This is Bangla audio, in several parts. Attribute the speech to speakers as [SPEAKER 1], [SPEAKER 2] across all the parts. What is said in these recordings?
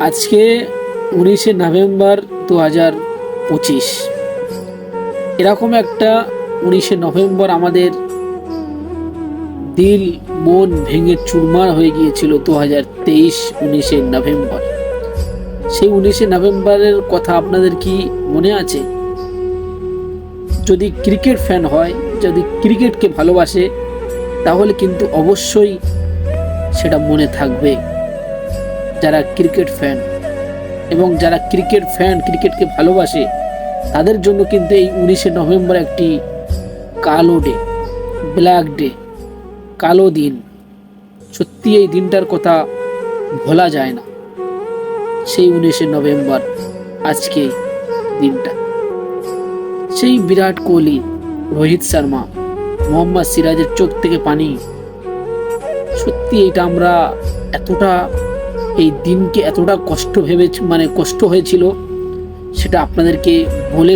[SPEAKER 1] আজকে 19 নভেম্বর 2025। এরকম একটা 19 নভেম্বর আমাদের দিল মন ভেঙে চুরমার হয়ে গিয়েছিল 2023 19 নভেম্বর। সেই 19 নভেম্বরের কথা আপনাদের কি মনে আছে? যদি ক্রিকেট ফ্যান হয়, যদি ক্রিকেটকে ভালোবাসে, তাহলে কিন্তু অবশ্যই সেটা মনে থাকবে। যারা ক্রিকেট ফ্যান এবং যারা ক্রিকেট ফ্যান ক্রিকেটকে ভালোবাসে, তাদের জন্য কিন্তু এই 19 নভেম্বর একটি কালো ডে, ব্ল্যাক ডে, কালো দিন। সত্যি এই দিনটার কথা ভোলা যায় না। সেই 19 নভেম্বর আজকে দিনটা, সেই বিরাট কোহলি, রোহিত শর্মা, মোহাম্মদ সিরাজের চোখ থেকে পানি। সত্যি এটা আমরা এতটা, এই দিনকে এতটা কষ্ট ভেবে কষ্ট হয়েছিল, সেটা আপনাদেরকে বলে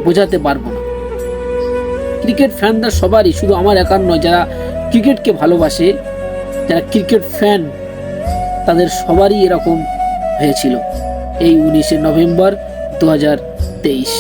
[SPEAKER 1] বোঝাতে পারবো না। ক্রিকেট ফ্যানরা সবারই, শুধু আমার একার নয়, যারা ক্রিকেটকে ভালোবাসে, যারা ক্রিকেট ফ্যান, তাদের সবারই এরকম হয়েছিল এই 19 নভেম্বর 2023।